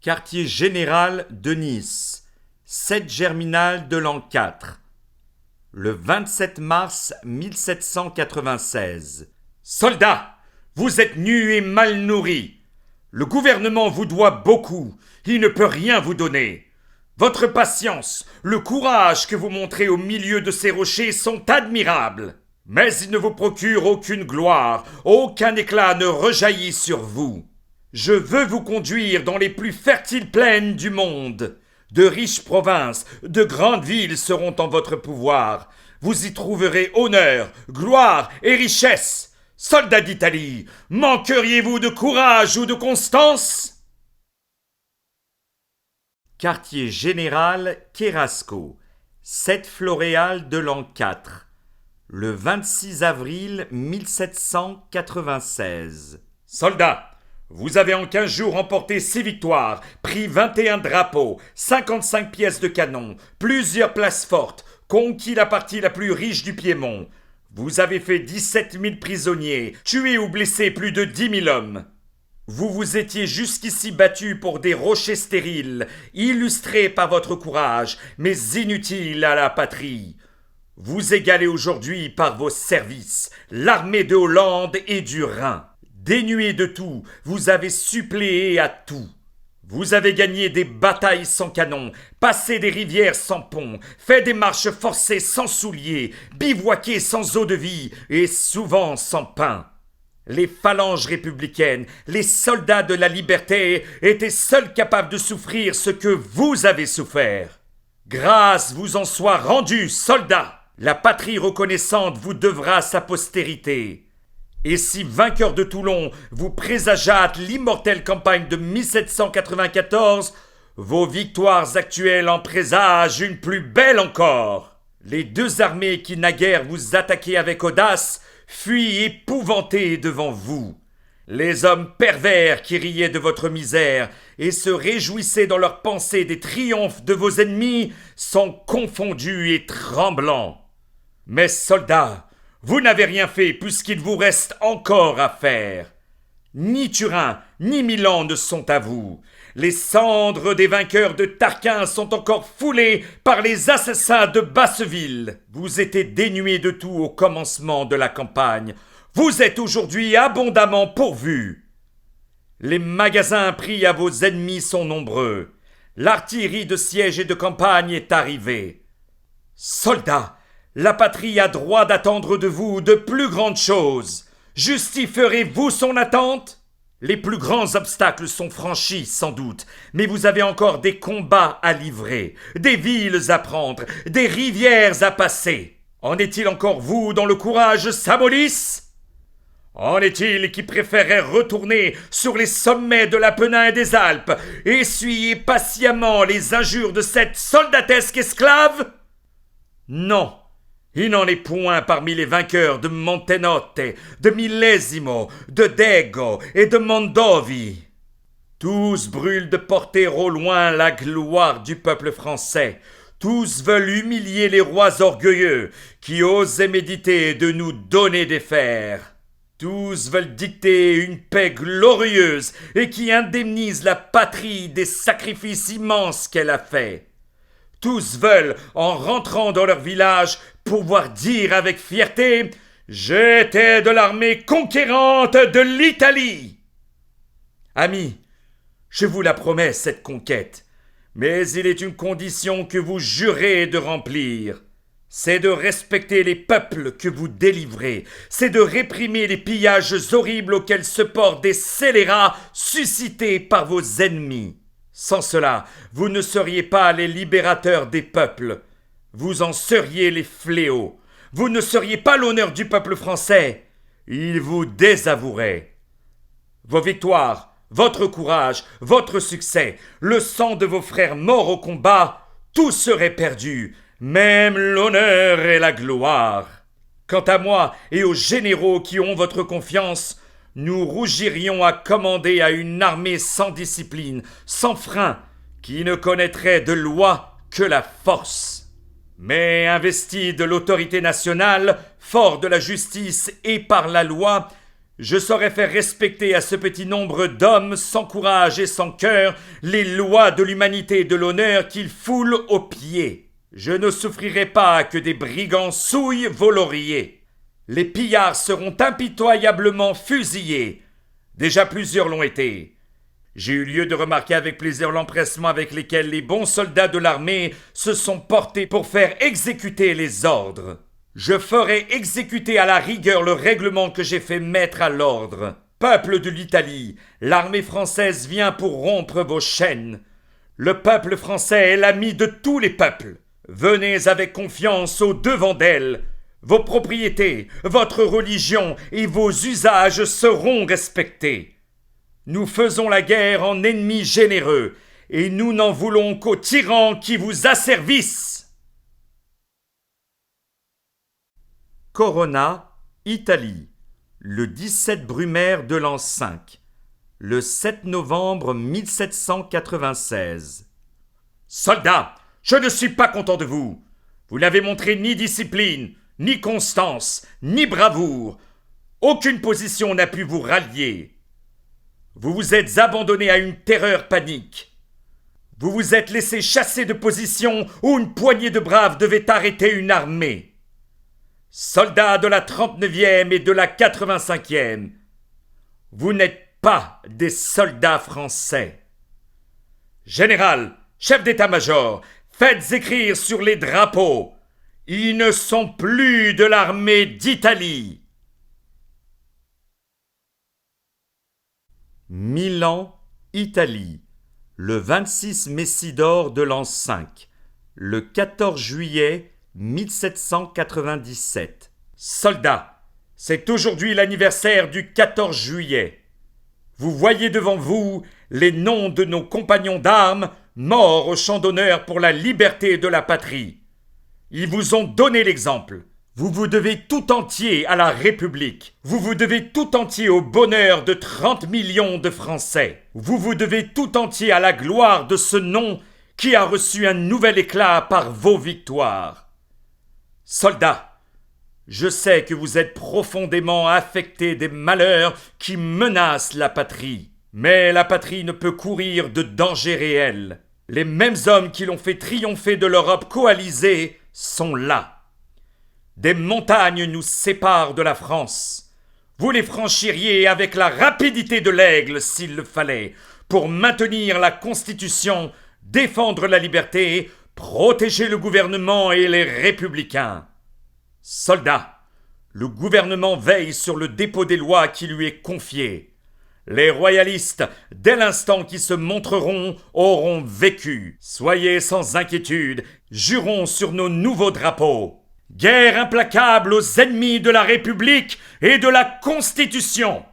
Quartier général de Nice, 7 Germinal de l'an 4, le 27 mars 1796. Soldats, vous êtes nus et mal nourris. Le gouvernement vous doit beaucoup, il ne peut rien vous donner. Votre patience, le courage que vous montrez au milieu de ces rochers sont admirables. Mais ils ne vous procurent aucune gloire, aucun éclat ne rejaillit sur vous. Je veux vous conduire dans les plus fertiles plaines du monde. De riches provinces, de grandes villes seront en votre pouvoir. Vous y trouverez honneur, gloire et richesse. Soldats d'Italie, manqueriez-vous de courage ou de constance? Quartier général Cherasco, 7 Floréal de l'an 4, le 26 avril 1796. Soldats, vous avez en 15 jours remporté 6 victoires, pris 21 drapeaux, 55 pièces de canon, plusieurs places fortes, conquis la partie la plus riche du Piémont. Vous avez fait 17 000 prisonniers, tué ou blessé plus de 10 000 hommes. Vous vous étiez jusqu'ici battus pour des rochers stériles, illustrés par votre courage, mais inutiles à la patrie. Vous égalez aujourd'hui par vos services l'armée de Hollande et du Rhin. Dénués de tout, vous avez suppléé à tout. Vous avez gagné des batailles sans canon, passé des rivières sans pont, fait des marches forcées sans souliers, bivouaqué sans eau de vie et souvent sans pain. Les phalanges républicaines, les soldats de la liberté étaient seuls capables de souffrir ce que vous avez souffert. Grâce vous en soit rendue, soldats! La patrie reconnaissante vous devra sa postérité. Et si, vainqueur de Toulon, vous présageâtes l'immortelle campagne de 1794, vos victoires actuelles en présagent une plus belle encore. Les deux armées qui naguère vous attaquaient avec audace fuient épouvantées devant vous. Les hommes pervers qui riaient de votre misère et se réjouissaient dans leurs pensées des triomphes de vos ennemis sont confondus et tremblants. Mais soldats, vous n'avez rien fait puisqu'il vous reste encore à faire. Ni Turin, ni Milan ne sont à vous. Les cendres des vainqueurs de Tarquin sont encore foulées par les assassins de Basseville. Vous étiez dénués de tout au commencement de la campagne. Vous êtes aujourd'hui abondamment pourvus. Les magasins pris à vos ennemis sont nombreux. L'artillerie de siège et de campagne est arrivée. Soldats, la patrie a droit d'attendre de vous de plus grandes choses. Justifierez-vous son attente? Les plus grands obstacles sont franchis, sans doute, mais vous avez encore des combats à livrer, des villes à prendre, des rivières à passer. En est-il encore vous dont le courage s'amollisse? En est-il qui préférerait retourner sur les sommets de l'Apennin et des Alpes, essuyer patiemment les injures de cette soldatesque esclave? Non. Il n'en est point parmi les vainqueurs de Montenotte, de Millesimo, de Dego et de Mondovi. Tous brûlent de porter au loin la gloire du peuple français. Tous veulent humilier les rois orgueilleux qui osaient méditer de nous donner des fers. Tous veulent dicter une paix glorieuse et qui indemnise la patrie des sacrifices immenses qu'elle a faits. Tous veulent, en rentrant dans leur village, pouvoir dire avec fierté « J'étais de l'armée conquérante de l'Italie !» Amis, je vous la promets cette conquête, mais il est une condition que vous jurez de remplir. C'est de respecter les peuples que vous délivrez, c'est de réprimer les pillages horribles auxquels se portent des scélérats suscités par vos ennemis. Sans cela, vous ne seriez pas les libérateurs des peuples. Vous en seriez les fléaux. Vous ne seriez pas l'honneur du peuple français. Il vous désavouerait. Vos victoires, votre courage, votre succès, le sang de vos frères morts au combat, tout serait perdu, même l'honneur et la gloire. Quant à moi et aux généraux qui ont votre confiance, nous rougirions à commander à une armée sans discipline, sans frein, qui ne connaîtrait de loi que la force. Mais investi de l'autorité nationale, fort de la justice et par la loi, Je saurais faire respecter à ce petit nombre d'hommes sans courage et sans cœur les lois de l'humanité et de l'honneur qu'ils foulent aux pieds. Je ne souffrirai pas que des brigands souillent vos lauriers. Les pillards seront impitoyablement fusillés. Déjà plusieurs l'ont été. J'ai eu lieu de remarquer avec plaisir l'empressement avec lequel les bons soldats de l'armée se sont portés pour faire exécuter les ordres. Je ferai exécuter à la rigueur le règlement que j'ai fait mettre à l'ordre. Peuple de l'Italie, l'armée française vient pour rompre vos chaînes. Le peuple français est l'ami de tous les peuples. Venez avec confiance au-devant d'elle. Vos propriétés, votre religion et vos usages seront respectés. Nous faisons la guerre en ennemis généreux, et nous n'en voulons qu'aux tyrans qui vous asservissent. Corona, Italie, le 17 Brumaire de l'an 5, le 7 novembre 1796. Soldats, je ne suis pas content de vous. Vous n'avez montré ni discipline, ni constance, ni bravoure. Aucune position n'a pu vous rallier. Vous vous êtes abandonné à une terreur panique. Vous vous êtes laissé chasser de position où une poignée de braves devait arrêter une armée. Soldats de la 39e et de la 85e, vous n'êtes pas des soldats français. Général, chef d'état-major, faites écrire sur les drapeaux. Ils ne sont plus de l'armée d'Italie. Milan, Italie, le 26 Messidor de l'an 5, le 14 juillet 1797. Soldats, c'est aujourd'hui l'anniversaire du 14 juillet. Vous voyez devant vous les noms de nos compagnons d'armes morts au champ d'honneur pour la liberté de la patrie. Ils vous ont donné l'exemple. Vous vous devez tout entier à la République. Vous vous devez tout entier au bonheur de 30 millions de Français. Vous vous devez tout entier à la gloire de ce nom qui a reçu un nouvel éclat par vos victoires. Soldats, je sais que vous êtes profondément affectés des malheurs qui menacent la patrie. Mais la patrie ne peut courir de danger réel. Les mêmes hommes qui l'ont fait triompher de l'Europe coalisée sont là. Des montagnes nous séparent de la France. Vous les franchiriez avec la rapidité de l'aigle s'il le fallait, pour maintenir la Constitution, défendre la liberté, protéger le gouvernement et les républicains. Soldats, le gouvernement veille sur le dépôt des lois qui lui est confié. Les royalistes, dès l'instant qu'ils se montreront, auront vécu. Soyez sans inquiétude, jurons sur nos nouveaux drapeaux. Guerre implacable aux ennemis de la République et de la Constitution.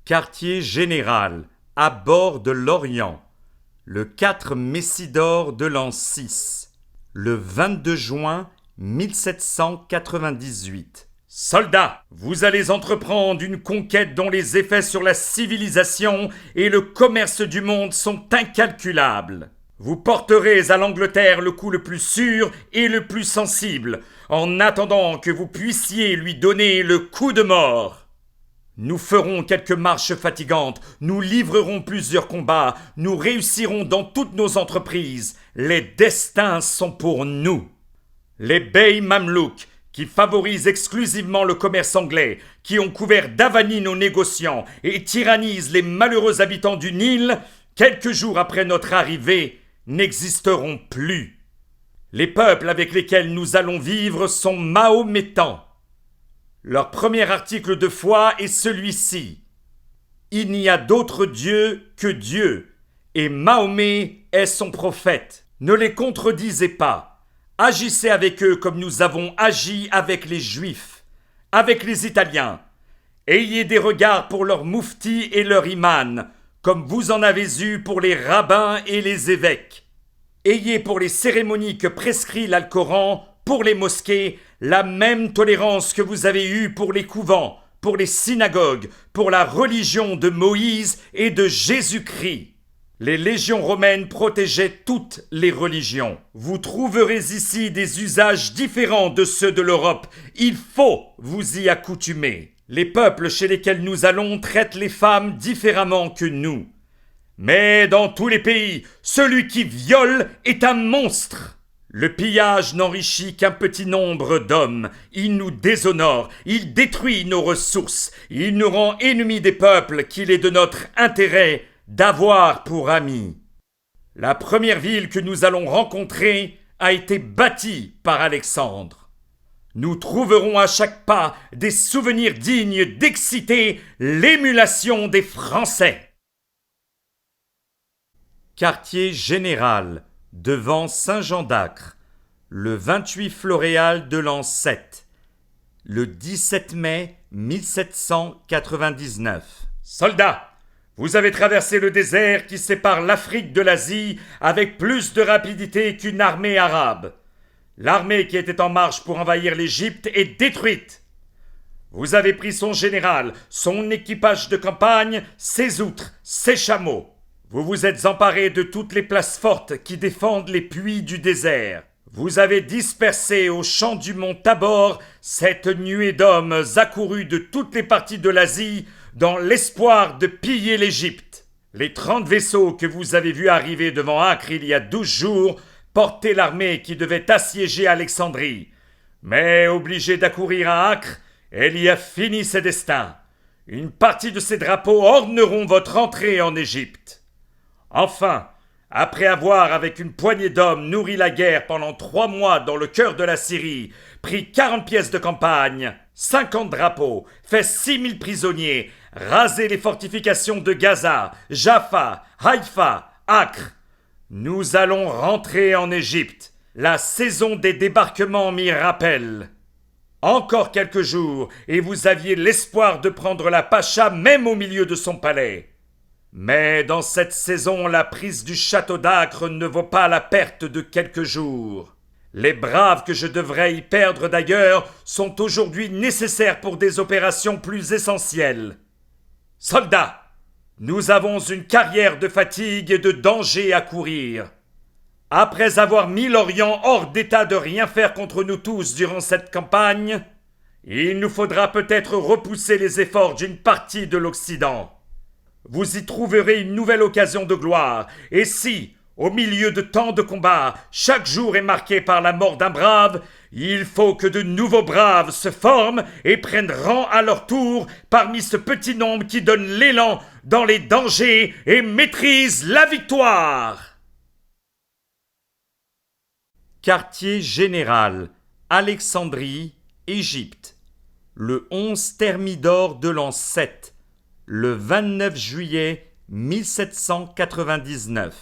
Quartier général, à bord de l'Orient, le 4 Messidor de l'an 6, le 22 juin 1798. Soldats, vous allez entreprendre une conquête dont les effets sur la civilisation et le commerce du monde sont incalculables. Vous porterez à l'Angleterre le coup le plus sûr et le plus sensible, en attendant que vous puissiez lui donner le coup de mort. Nous ferons quelques marches fatigantes, nous livrerons plusieurs combats, nous réussirons dans toutes nos entreprises. Les destins sont pour nous. Les beys mamelouks, qui favorisent exclusivement le commerce anglais, qui ont couvert d'avanie nos négociants et tyrannisent les malheureux habitants du Nil, quelques jours après notre arrivée, n'existeront plus. Les peuples avec lesquels nous allons vivre sont mahométans. Leur premier article de foi est celui-ci. Il n'y a d'autre Dieu que Dieu, et Mahomet est son prophète. Ne les contredisez pas. Agissez avec eux comme nous avons agi avec les Juifs, avec les Italiens. Ayez des regards pour leurs mouftis et leurs imams, comme vous en avez eu pour les rabbins et les évêques. Ayez pour les cérémonies que prescrit l'Alcoran, pour les mosquées, la même tolérance que vous avez eue pour les couvents, pour les synagogues, pour la religion de Moïse et de Jésus-Christ. Les légions romaines protégeaient toutes les religions. Vous trouverez ici des usages différents de ceux de l'Europe. Il faut vous y accoutumer. Les peuples chez lesquels nous allons traitent les femmes différemment que nous. Mais dans tous les pays, celui qui viole est un monstre. Le pillage n'enrichit qu'un petit nombre d'hommes. Il nous déshonore, il détruit nos ressources, il nous rend ennemis des peuples qu'il est de notre intérêt d'avoir pour amis. La première ville que nous allons rencontrer a été bâtie par Alexandre. Nous trouverons à chaque pas des souvenirs dignes d'exciter l'émulation des Français. Quartier général, devant Saint-Jean d'Acre, le 28 Floréal de l'an 7, le 17 mai 1799. Soldats, vous avez traversé le désert qui sépare l'Afrique de l'Asie avec plus de rapidité qu'une armée arabe. L'armée qui était en marche pour envahir l'Égypte est détruite. Vous avez pris son général, son équipage de campagne, ses outres, ses chameaux. Vous vous êtes emparés de toutes les places fortes qui défendent les puits du désert. Vous avez dispersé au champ du mont Tabor cette nuée d'hommes accourus de toutes les parties de l'Asie dans l'espoir de piller l'Égypte. Les 30 vaisseaux que vous avez vus arriver devant Acre il y a 12 jours portaient l'armée qui devait assiéger Alexandrie. Mais obligée d'accourir à Acre, elle y a fini ses destins. Une partie de ces drapeaux orneront votre entrée en Égypte. Enfin, après avoir, avec une poignée d'hommes, nourri la guerre pendant 3 mois dans le cœur de la Syrie, pris 40 pièces de campagne, 50 drapeaux, fait 6000 prisonniers, rasé les fortifications de Gaza, Jaffa, Haïfa, Acre, nous allons rentrer en Égypte. La saison des débarquements m'y rappelle. Encore quelques jours, et vous aviez l'espoir de prendre la Pacha même au milieu de son palais. Mais dans cette saison, la prise du château d'Acre ne vaut pas la perte de quelques jours. Les braves que je devrais y perdre d'ailleurs sont aujourd'hui nécessaires pour des opérations plus essentielles. Soldats, nous avons une carrière de fatigue et de danger à courir. Après avoir mis l'Orient hors d'état de rien faire contre nous tous durant cette campagne, il nous faudra peut-être repousser les efforts d'une partie de l'Occident. Vous y trouverez une nouvelle occasion de gloire, et si, au milieu de tant de combats, chaque jour est marqué par la mort d'un brave, il faut que de nouveaux braves se forment et prennent rang à leur tour parmi ce petit nombre qui donne l'élan dans les dangers et maîtrise la victoire. Quartier général, Alexandrie, Égypte, le 11 Thermidor de l'an 7, le 29 juillet 1799.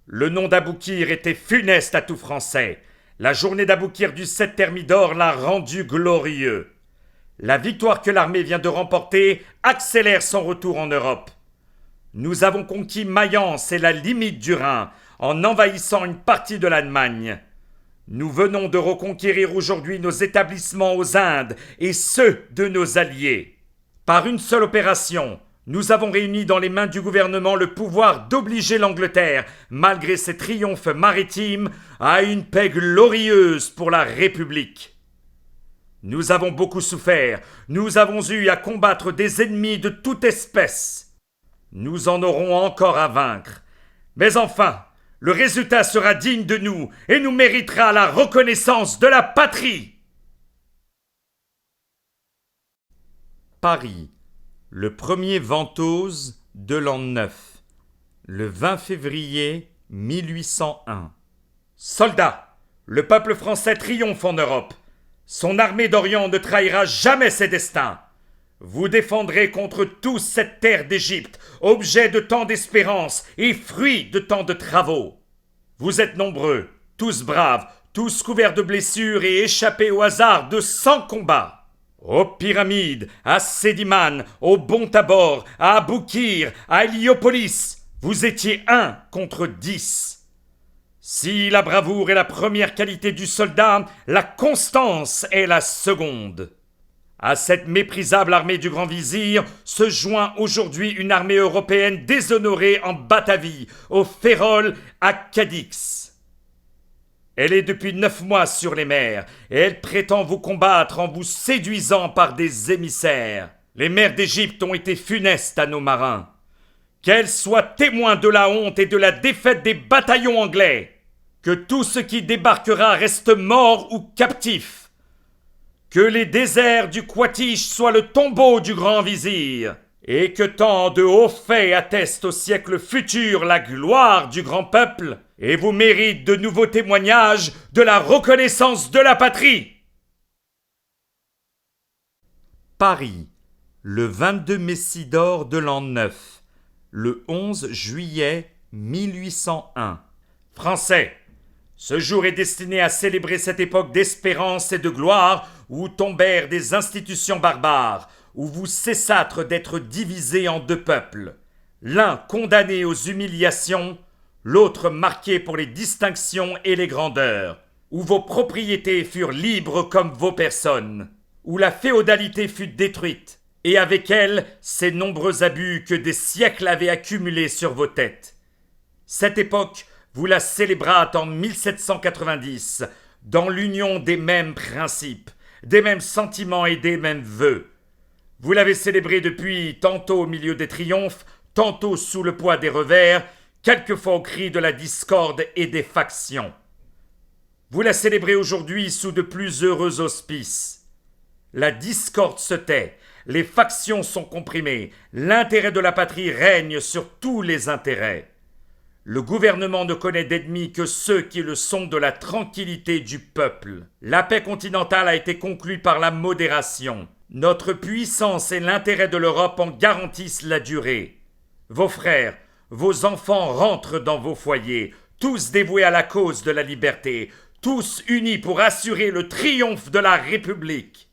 Le nom d'Aboukir était funeste à tout Français. La journée d'Aboukir du 7 Thermidor l'a rendu glorieux. La victoire que l'armée vient de remporter accélère son retour en Europe. Nous avons conquis Mayence et la limite du Rhin en envahissant une partie de l'Allemagne. Nous venons de reconquérir aujourd'hui nos établissements aux Indes et ceux de nos alliés. Par une seule opération, nous avons réuni dans les mains du gouvernement le pouvoir d'obliger l'Angleterre, malgré ses triomphes maritimes, à une paix glorieuse pour la République. Nous avons beaucoup souffert, nous avons eu à combattre des ennemis de toute espèce. Nous en aurons encore à vaincre. Mais enfin, le résultat sera digne de nous et nous méritera la reconnaissance de la patrie. Paris, le 1er Ventose de l'an 9, le 20 février 1801. Soldats, le peuple français triomphe en Europe. Son armée d'Orient ne trahira jamais ses destins. Vous défendrez contre tous cette terre d'Égypte, objet de tant d'espérance et fruit de tant de travaux. Vous êtes nombreux, tous braves, tous couverts de blessures et échappés au hasard de 100 combats. Aux Pyramides, à Sédimane, au Bon Tabor, à Aboukir, à Héliopolis, vous étiez 1 contre 10. Si la bravoure est la première qualité du soldat, la constance est la seconde. À cette méprisable armée du grand vizir se joint aujourd'hui une armée européenne déshonorée en Batavie, au Férol, à Cadix. Elle est depuis 9 mois sur les mers, et elle prétend vous combattre en vous séduisant par des émissaires. Les mers d'Égypte ont été funestes à nos marins. Qu'elles soient témoins de la honte et de la défaite des bataillons anglais. Que tout ce qui débarquera reste mort ou captif. Que les déserts du Quatiche soient le tombeau du grand vizir, et que tant de hauts faits attestent au siècle futur la gloire du grand peuple, et vous méritent de nouveaux témoignages de la reconnaissance de la patrie. Paris, le 22 Messidor de l'an 9, le 11 juillet 1801. Français, ce jour est destiné à célébrer cette époque d'espérance et de gloire où tombèrent des institutions barbares, où vous cessâtres d'être divisés en deux peuples, l'un condamné aux humiliations, l'autre marqué pour les distinctions et les grandeurs, où vos propriétés furent libres comme vos personnes, où la féodalité fut détruite, et avec elle ces nombreux abus que des siècles avaient accumulés sur vos têtes. Cette époque, vous la célébrâtes en 1790, dans l'union des mêmes principes, des mêmes sentiments et des mêmes vœux. Vous l'avez célébrée depuis tantôt au milieu des triomphes, tantôt sous le poids des revers, quelquefois au cri de la discorde et des factions. Vous la célébrez aujourd'hui sous de plus heureux auspices. La discorde se tait, les factions sont comprimées, l'intérêt de la patrie règne sur tous les intérêts. Le gouvernement ne connaît d'ennemis que ceux qui le sont de la tranquillité du peuple. La paix continentale a été conclue par la modération. Notre puissance et l'intérêt de l'Europe en garantissent la durée. Vos frères, vos enfants rentrent dans vos foyers, tous dévoués à la cause de la liberté, tous unis pour assurer le triomphe de la République.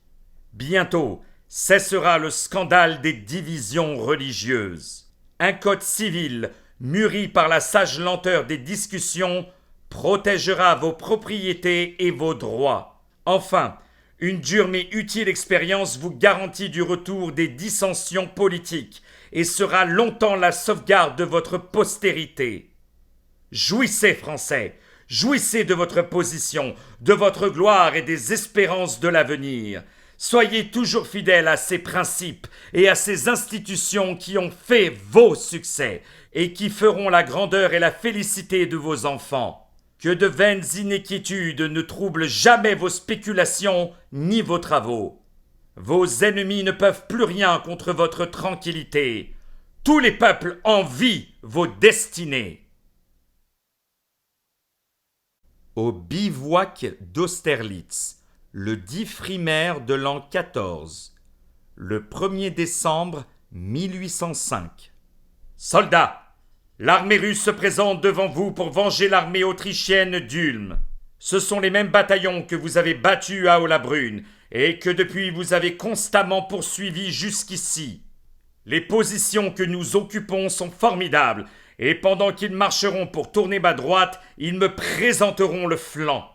Bientôt cessera le scandale des divisions religieuses. Un code civil mûri par la sage lenteur des discussions, protégera vos propriétés et vos droits. Enfin, une dure mais utile expérience vous garantit du retour des dissensions politiques et sera longtemps la sauvegarde de votre postérité. Jouissez, Français, jouissez de votre position, de votre gloire et des espérances de l'avenir. Soyez toujours fidèles à ces principes et à ces institutions qui ont fait vos succès et qui feront la grandeur et la félicité de vos enfants. Que de vaines inéquitudes ne troublent jamais vos spéculations ni vos travaux. Vos ennemis ne peuvent plus rien contre votre tranquillité. Tous les peuples envient vos destinées. Au bivouac d'Austerlitz, le 10 Frimaire de l'an 14, le 1er décembre 1805. Soldats, l'armée russe se présente devant vous pour venger l'armée autrichienne d'Ulm. Ce sont les mêmes bataillons que vous avez battus à Hollabrunn et que depuis vous avez constamment poursuivis jusqu'ici. Les positions que nous occupons sont formidables et pendant qu'ils marcheront pour tourner ma droite, ils me présenteront le flanc.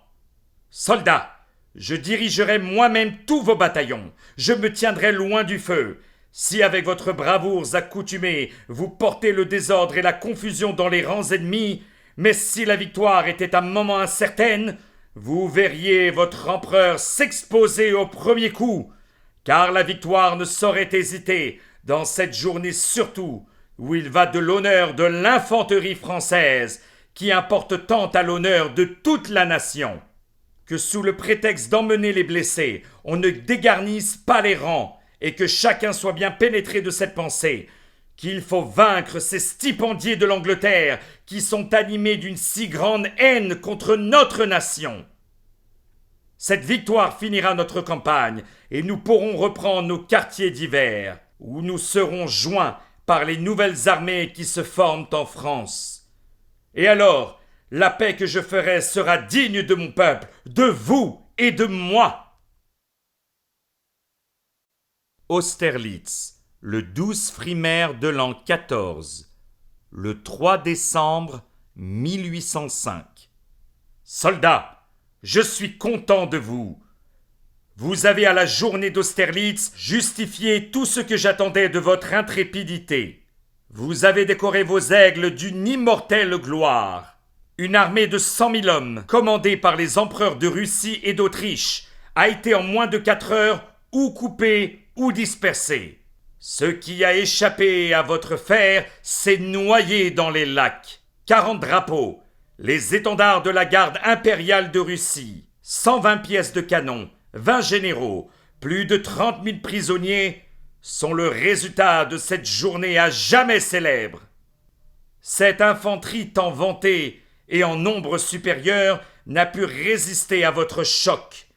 Soldats, je dirigerai moi-même tous vos bataillons. Je me tiendrai loin du feu. Si avec votre bravoure accoutumée, vous portez le désordre et la confusion dans les rangs ennemis, mais si la victoire était un moment incertaine, vous verriez votre empereur s'exposer au premier coup, car la victoire ne saurait hésiter, dans cette journée surtout, où il va de l'honneur de l'infanterie française, qui importe tant à l'honneur de toute la nation. Que sous le prétexte d'emmener les blessés, on ne dégarnisse pas les rangs, et que chacun soit bien pénétré de cette pensée, qu'il faut vaincre ces stipendiés de l'Angleterre qui sont animés d'une si grande haine contre notre nation. Cette victoire finira notre campagne, et nous pourrons reprendre nos quartiers d'hiver, où nous serons joints par les nouvelles armées qui se forment en France. Et alors, la paix que je ferai sera digne de mon peuple, de vous et de moi. Austerlitz, le 12 Frimaire de l'an 14, le 3 décembre 1805. Soldats, je suis content de vous. Vous avez à la journée d'Austerlitz justifié tout ce que j'attendais de votre intrépidité. Vous avez décoré vos aigles d'une immortelle gloire. Une armée de 100 000 hommes, commandée par les empereurs de Russie et d'Autriche, a été en moins de 4 heures ou coupée ou dispersée. Ce qui a échappé à votre fer s'est noyé dans les lacs. 40 drapeaux, les étendards de la garde impériale de Russie, 120 pièces de canon, 20 généraux, plus de 30 000 prisonniers sont le résultat de cette journée à jamais célèbre. Cette infanterie tant vantée et en nombre supérieur n'a pu résister à votre choc.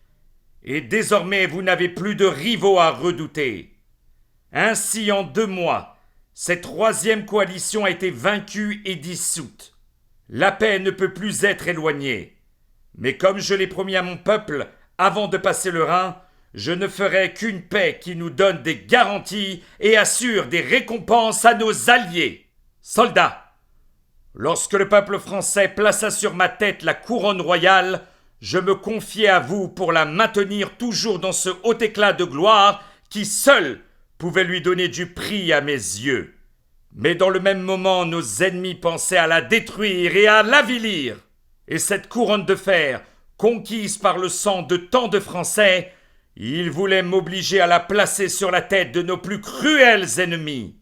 Et désormais vous n'avez plus de rivaux à redouter. Ainsi, en 2 mois, cette 3e coalition a été vaincue et dissoute. La paix ne peut plus être éloignée. Mais comme je l'ai promis à mon peuple, avant de passer le Rhin, je ne ferai qu'une paix qui nous donne des garanties et assure des récompenses à nos alliés. Soldats, lorsque le peuple français plaça sur ma tête la couronne royale, je me confiais à vous pour la maintenir toujours dans ce haut éclat de gloire qui seul pouvait lui donner du prix à mes yeux. Mais dans le même moment, nos ennemis pensaient à la détruire et à l'avilir. Et cette couronne de fer, conquise par le sang de tant de Français, ils voulaient m'obliger à la placer sur la tête de nos plus cruels ennemis.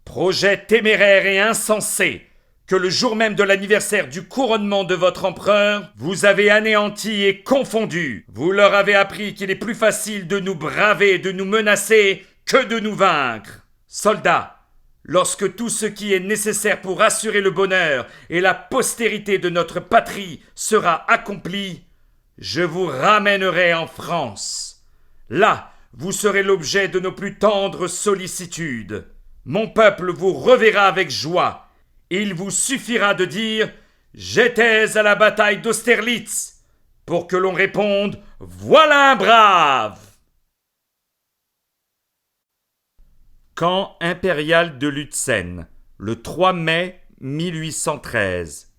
Projet téméraire et insensé que le jour même de l'anniversaire du couronnement de votre empereur, vous avez anéanti et confondu. Vous leur avez appris qu'il est plus facile de nous braver, de nous menacer, que de nous vaincre. Soldats, lorsque tout ce qui est nécessaire pour assurer le bonheur et la postérité de notre patrie sera accompli, je vous ramènerai en France. Là, vous serez l'objet de nos plus tendres sollicitudes. Mon peuple vous reverra avec joie. Il vous suffira de dire « J'étais à la bataille d'Austerlitz » pour que l'on réponde « Voilà un brave !» Camp impérial de Lutzen, le 3 mai 1813.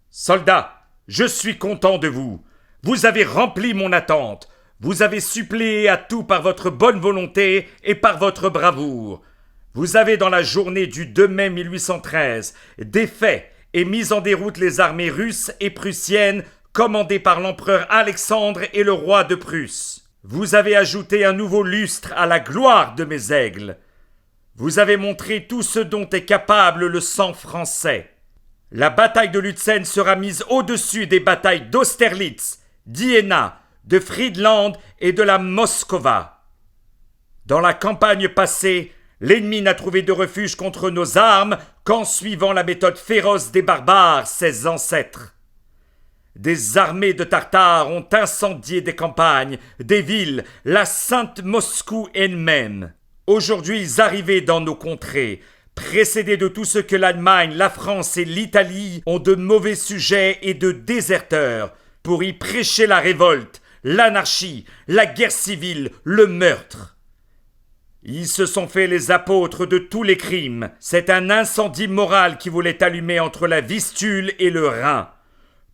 Soldats, je suis content de vous. Vous avez rempli mon attente. Vous avez suppléé à tout par votre bonne volonté et par votre bravoure. Vous avez dans la journée du 2 mai 1813 défait et mis en déroute les armées russes et prussiennes commandées par l'empereur Alexandre et le roi de Prusse. Vous avez ajouté un nouveau lustre à la gloire de mes aigles. Vous avez montré tout ce dont est capable le sang français. La bataille de Lutzen sera mise au-dessus des batailles d'Austerlitz, d'Iéna, de Friedland et de la Moskova. Dans la campagne passée, l'ennemi n'a trouvé de refuge contre nos armes qu'en suivant la méthode féroce des barbares, ses ancêtres. Des armées de Tartares ont incendié des campagnes, des villes, la sainte Moscou elle-même. Aujourd'hui arrivés dans nos contrées, précédés de tout ce que l'Allemagne, la France et l'Italie ont de mauvais sujets et de déserteurs, pour y prêcher la révolte, l'anarchie, la guerre civile, le meurtre. Ils se sont fait les apôtres de tous les crimes. C'est un incendie moral qui voulait allumer entre la Vistule et le Rhin,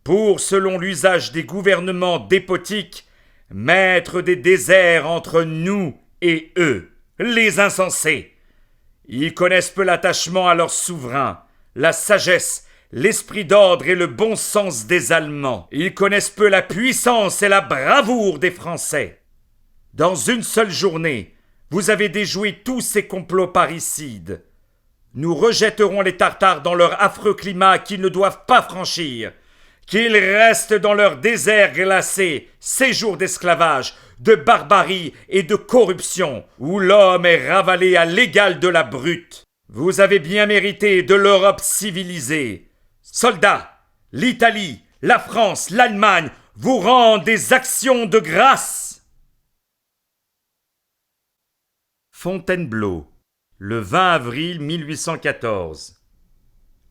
pour, selon l'usage des gouvernements despotiques, mettre des déserts entre nous et eux, les insensés. Ils connaissent peu l'attachement à leur souverain, la sagesse, l'esprit d'ordre et le bon sens des Allemands. Ils connaissent peu la puissance et la bravoure des Français. Dans une seule journée, vous avez déjoué tous ces complots parricides. Nous rejetterons les Tartares dans leur affreux climat qu'ils ne doivent pas franchir, qu'ils restent dans leur désert glacé, séjour d'esclavage, de barbarie et de corruption, où l'homme est ravalé à l'égal de la brute. Vous avez bien mérité de l'Europe civilisée. Soldats, l'Italie, la France, l'Allemagne vous rendent des actions de grâce. Fontainebleau, le 20 avril 1814.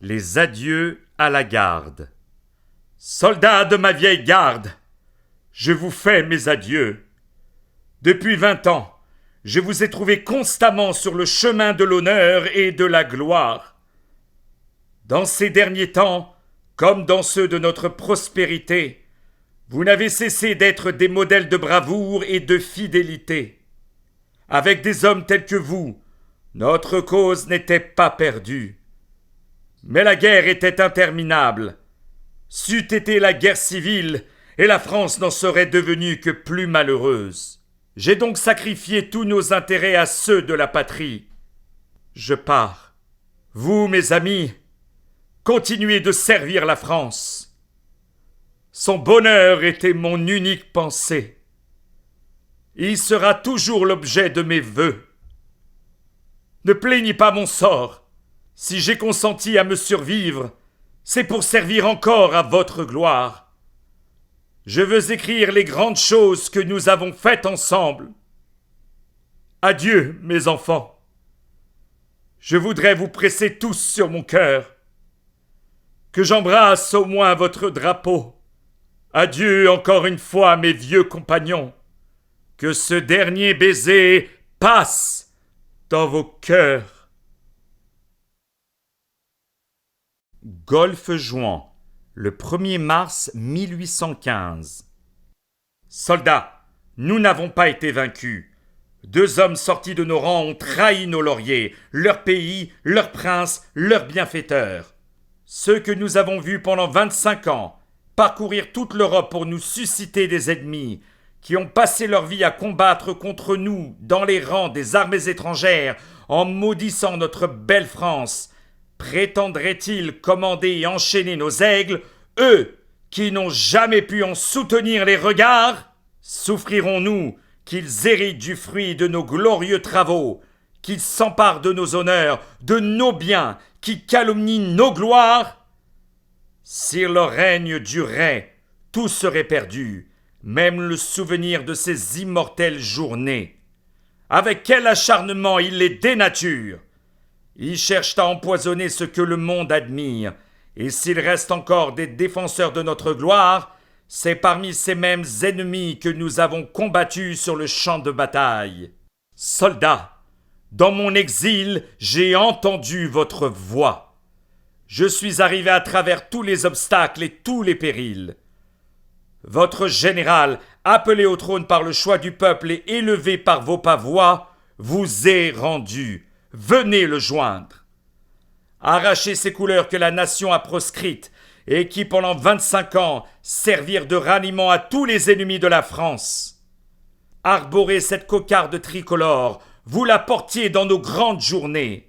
Les adieux à la garde. Soldats de ma vieille garde, je vous fais mes adieux. Depuis 20 ans, je vous ai trouvé constamment sur le chemin de l'honneur et de la gloire. Dans ces derniers temps, comme dans ceux de notre prospérité, Vous n'avez cessé d'être des modèles de bravoure et de fidélité. Avec des hommes tels que vous, notre cause n'était pas perdue. Mais la guerre était interminable. C'eût été la guerre civile, et la France n'en serait devenue que plus malheureuse. J'ai donc sacrifié tous nos intérêts à ceux de la patrie. Je pars. Vous, mes amis, continuez de servir la France. Son bonheur était mon unique pensée. Il sera toujours l'objet de mes vœux. Ne plaignez pas mon sort. Si j'ai consenti à me survivre, c'est pour servir encore à votre gloire. Je veux écrire les grandes choses que nous avons faites ensemble. Adieu, mes enfants. Je voudrais vous presser tous sur mon cœur. Que j'embrasse au moins votre drapeau. Adieu encore une fois, mes vieux compagnons. Que ce dernier baiser passe dans vos cœurs. Golfe-Juan, le 1er mars 1815. Soldats, nous n'avons pas été vaincus. 2 hommes sortis de nos rangs ont trahi nos lauriers, leur pays, leur prince, leur bienfaiteur. Ceux que nous avons vus pendant 25 ans parcourir toute l'Europe pour nous susciter des ennemis, qui ont passé leur vie à combattre contre nous dans les rangs des armées étrangères en maudissant notre belle France, prétendraient-ils commander et enchaîner nos aigles, eux qui n'ont jamais pu en soutenir les regards? Souffrirons-nous qu'ils héritent du fruit de nos glorieux travaux, qu'ils s'emparent de nos honneurs, de nos biens, qu'ils calomnient nos gloires? Si leur règne durait, tout serait perdu, même le souvenir de ces immortelles journées. Avec quel acharnement ils les dénaturent! Ils cherchent à empoisonner ce que le monde admire, et s'il reste encore des défenseurs de notre gloire, c'est parmi ces mêmes ennemis que nous avons combattus sur le champ de bataille. Soldats, dans mon exil, j'ai entendu votre voix. Je suis arrivé à travers tous les obstacles et tous les périls. Votre général, appelé au trône par le choix du peuple et élevé par vos pavois, vous est rendu. Venez le joindre. Arrachez ces couleurs que la nation a proscrites et qui, pendant 25 ans, servirent de ralliement à tous les ennemis de la France. Arborez cette cocarde tricolore, vous la portiez dans nos grandes journées.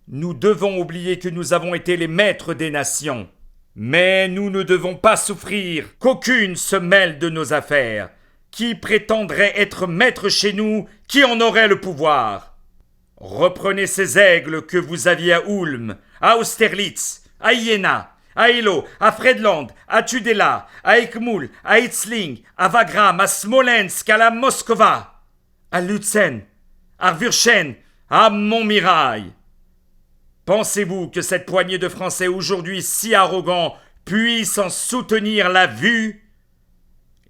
Nous devons oublier que nous avons été les maîtres des nations. Mais nous ne devons pas souffrir qu'aucune se mêle de nos affaires. Qui prétendrait être maître chez nous, qui en aurait le pouvoir? Reprenez ces aigles que vous aviez à Ulm, à Austerlitz, à Iéna, à Eylau, à Friedland, à Tudela, à Ekmul, à Itzling, à Wagram, à Smolensk, à la Moskova, à Lutzen, à Würchen, à Montmirail. Pensez-vous que cette poignée de Français aujourd'hui si arrogants puisse en soutenir la vue?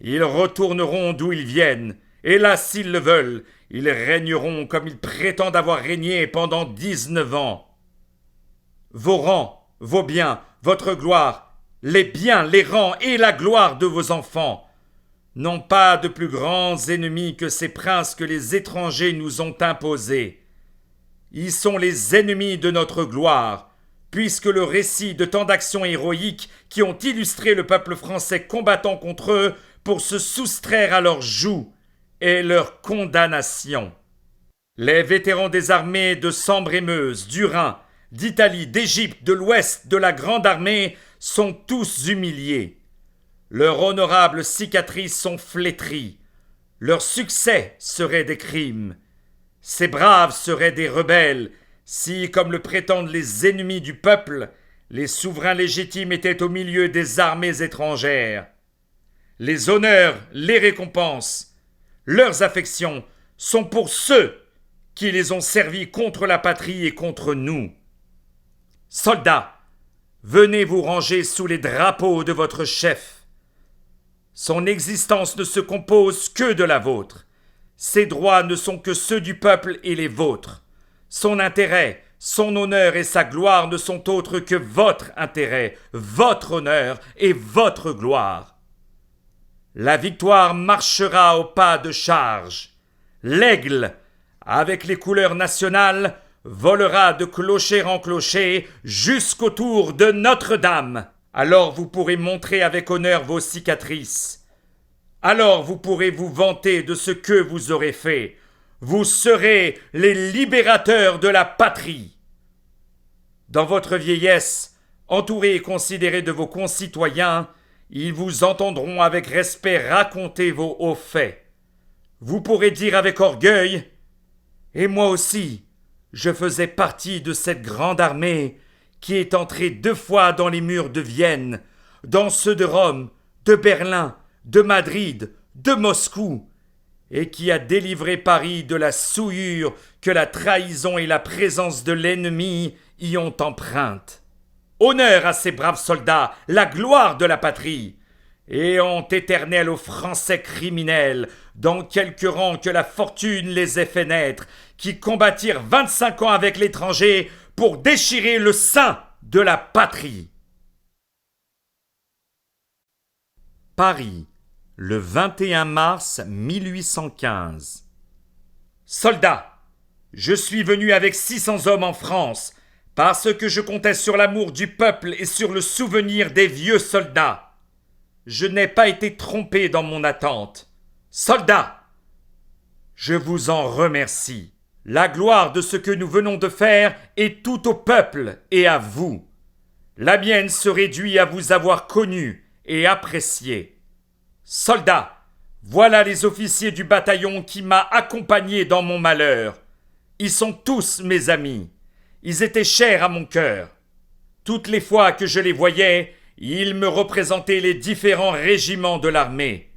Ils retourneront d'où ils viennent, et là, s'ils le veulent, ils régneront comme ils prétendent avoir régné pendant 19 ans. Vos rangs, vos biens, votre gloire, les biens, les rangs et la gloire de vos enfants n'ont pas de plus grands ennemis que ces princes que les étrangers nous ont imposés. Ils sont les ennemis de notre gloire, puisque le récit de tant d'actions héroïques qui ont illustré le peuple français combattant contre eux pour se soustraire à leur joug est leur condamnation. Les vétérans des armées de Sambre et Meuse, du Rhin, d'Italie, d'Égypte, de l'Ouest, de la Grande Armée sont tous humiliés. Leurs honorables cicatrices sont flétries. Leur succès serait des crimes. Ces braves seraient des rebelles si, comme le prétendent les ennemis du peuple, les souverains légitimes étaient au milieu des armées étrangères. Les honneurs, les récompenses, leurs affections sont pour ceux qui les ont servis contre la patrie et contre nous. Soldats, venez vous ranger sous les drapeaux de votre chef. Son existence ne se compose que de la vôtre. Ses droits ne sont que ceux du peuple et les vôtres. Son intérêt, son honneur et sa gloire ne sont autres que votre intérêt, votre honneur et votre gloire. la victoire marchera au pas de charge. L'aigle, avec les couleurs nationales, volera de clocher en clocher jusqu'autour de Notre-Dame. Alors vous pourrez montrer avec honneur vos cicatrices. Alors vous pourrez vous vanter de ce que vous aurez fait. Vous serez les libérateurs de la patrie. Dans votre vieillesse, entourés et considérés de vos concitoyens, ils vous entendront avec respect raconter vos hauts faits. Vous pourrez dire avec orgueil « Et moi aussi, je faisais partie de cette grande armée qui est entrée 2 fois dans les murs de Vienne, dans ceux de Rome, de Berlin, de Madrid, de Moscou, et qui a délivré Paris de la souillure que la trahison et la présence de l'ennemi y ont empreinte. Honneur à ces braves soldats, la gloire de la patrie, et honte éternelle aux Français criminels, dans quelque rang que la fortune les ait fait naître, qui combattirent 25 ans avec l'étranger pour déchirer le sein de la patrie. Paris, le 21 mars 1815. Soldats, je suis venu avec 600 hommes en France, parce que je comptais sur l'amour du peuple et sur le souvenir des vieux soldats. Je n'ai pas été trompé dans mon attente. Soldats, je vous en remercie. La gloire de ce que nous venons de faire est tout au peuple et à vous. La mienne se réduit à vous avoir connu et apprécié. Soldats, voilà les officiers du bataillon qui m'a accompagné dans mon malheur. Ils sont tous mes amis. Ils étaient chers à mon cœur. Toutes les fois que je les voyais, ils me représentaient les différents régiments de l'armée.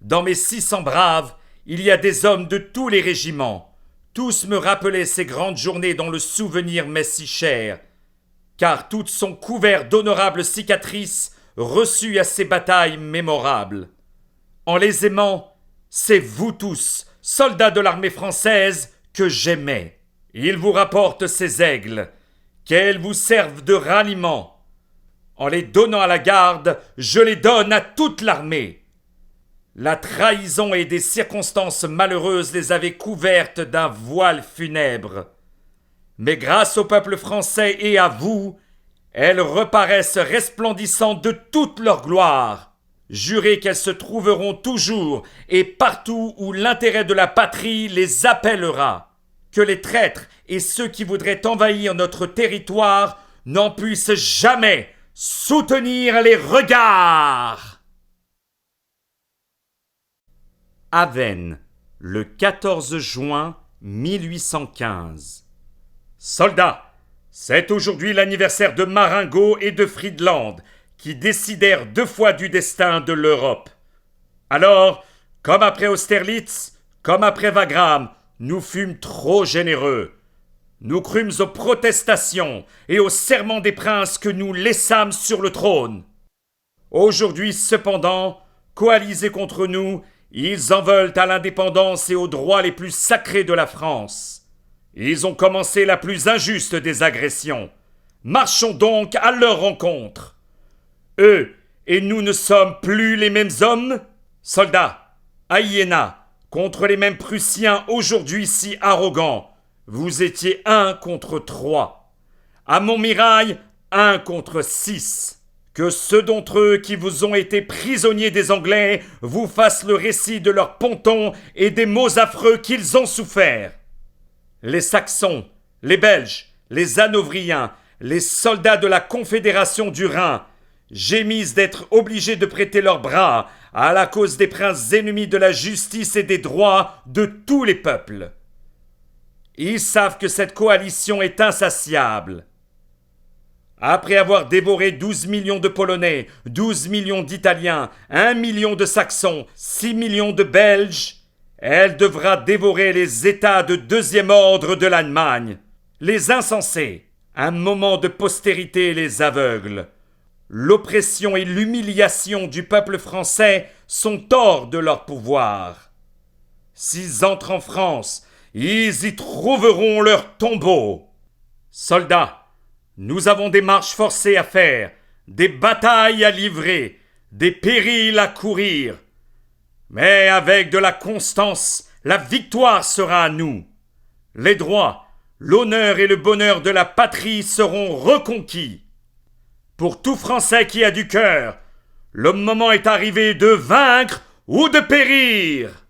Dans mes 600 braves, il y a des hommes de tous les régiments. Tous me rappelaient ces grandes journées dont le souvenir m'est si cher, car toutes sont couvertes d'honorables cicatrices reçues à ces batailles mémorables. En les aimant, c'est vous tous, soldats de l'armée française, que j'aimais. Ils vous rapportent ces aigles, qu'elles vous servent de ralliement. En les donnant à la garde, je les donne à toute l'armée. La trahison et des circonstances malheureuses les avaient couvertes d'un voile funèbre. Mais grâce au peuple français et à vous, elles reparaissent resplendissantes de toute leur gloire. Jurez qu'elles se trouveront toujours et partout où l'intérêt de la patrie les appellera. Que les traîtres et ceux qui voudraient envahir notre territoire n'en puissent jamais soutenir les regards. Avesnes, le 14 juin 1815. Soldats, c'est aujourd'hui l'anniversaire de Marengo et de Friedland, qui décidèrent 2 fois du destin de l'Europe. Alors, comme après Austerlitz, comme après Wagram, nous fûmes trop généreux. Nous crûmes aux protestations et aux serments des princes que nous laissâmes sur le trône. Aujourd'hui, cependant, coalisés contre nous, ils en veulent à l'indépendance et aux droits les plus sacrés de la France. Ils ont commencé la plus injuste des agressions. Marchons donc à leur rencontre. Eux et nous ne sommes plus les mêmes hommes? Soldats, à Iéna, contre les mêmes Prussiens aujourd'hui si arrogants, vous étiez 1 contre 3. À Montmirail, 1 contre 6. Que ceux d'entre eux qui vous ont été prisonniers des Anglais vous fassent le récit de leurs pontons et des maux affreux qu'ils ont soufferts. Les Saxons, les Belges, les Hanovriens, les soldats de la Confédération du Rhin gémissent d'être obligés de prêter leurs bras à la cause des princes ennemis de la justice et des droits de tous les peuples. Ils savent que cette coalition est insatiable. Après avoir dévoré 12 millions de Polonais, 12 millions d'Italiens, 1 million de Saxons, 6 millions de Belges, elle devra dévorer les États de 2e ordre de l'Allemagne. Les insensés, un moment de postérité les aveugle. L'oppression et l'humiliation du peuple français sont hors de leur pouvoir. S'ils entrent en France, ils y trouveront leur tombeau. Soldats, nous avons des marches forcées à faire, des batailles à livrer, des périls à courir. Mais avec de la constance, la victoire sera à nous. Les droits, l'honneur et le bonheur de la patrie seront reconquis. Pour tout Français qui a du cœur, le moment est arrivé de vaincre ou de périr.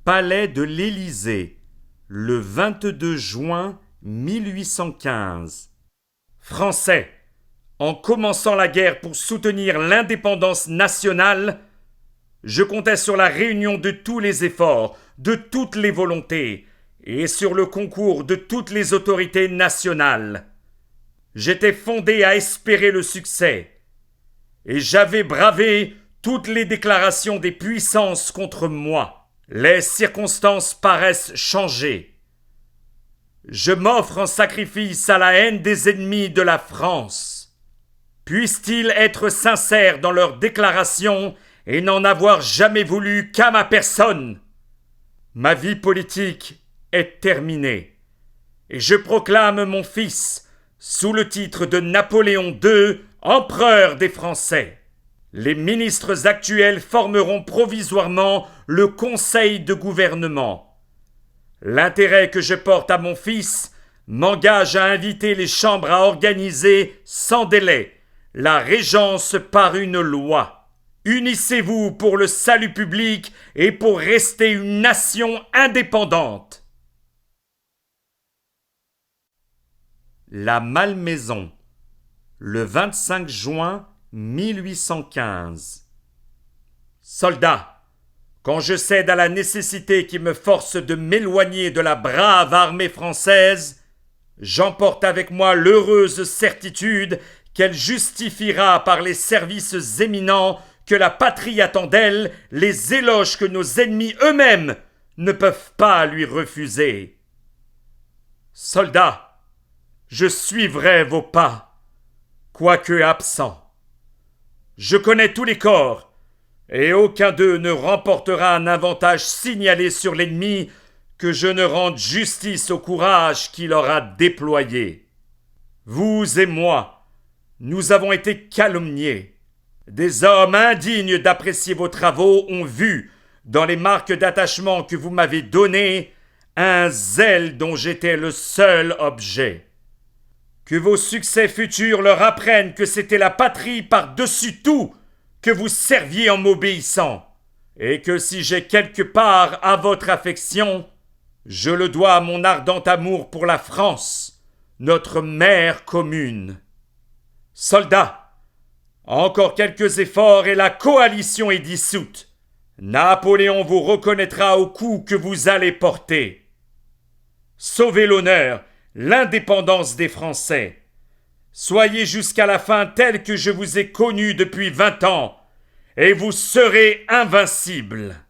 Palais de l'Élysée, le 22 juin 1815. Français, en commençant la guerre pour soutenir l'indépendance nationale, je comptais sur la réunion de tous les efforts, de toutes les volontés, et sur le concours de toutes les autorités nationales. J'étais fondé à espérer le succès, et j'avais bravé toutes les déclarations des puissances contre moi. Les circonstances paraissent changées. Je m'offre en sacrifice à la haine des ennemis de la France. Puissent-ils être sincères dans leurs déclarations et n'en avoir jamais voulu qu'à ma personne? Ma vie politique est terminée, et je proclame mon fils sous le titre de Napoléon II, empereur des Français. Les ministres actuels formeront provisoirement le conseil de gouvernement. L'intérêt que je porte à mon fils m'engage à inviter les chambres à organiser sans délai la régence par une loi. Unissez-vous pour le salut public et pour rester une nation indépendante. La Malmaison, le 25 juin 1815. Soldats, quand je cède à la nécessité qui me force de m'éloigner de la brave armée française, j'emporte avec moi l'heureuse certitude qu'elle justifiera par les services éminents que la patrie attend d'elle les éloges que nos ennemis eux-mêmes ne peuvent pas lui refuser. Soldats, je suivrai vos pas, quoique absent. Je connais tous les corps, et aucun d'eux ne remportera un avantage signalé sur l'ennemi que je ne rende justice au courage qu'il aura déployé. Vous et moi, nous avons été calomniés. Des hommes indignes d'apprécier vos travaux ont vu, dans les marques d'attachement que vous m'avez données, un zèle dont j'étais le seul objet. Que vos succès futurs leur apprennent que c'était la patrie par-dessus tout que vous serviez en m'obéissant, et que si j'ai quelque part à votre affection, je le dois à mon ardent amour pour la France, notre mère commune. Soldats, encore quelques efforts et la coalition est dissoute. Napoléon vous reconnaîtra au coup que vous allez porter. Sauvez l'honneur, l'indépendance des Français. Soyez jusqu'à la fin tel que je vous ai connu depuis 20 ans, et vous serez invincibles.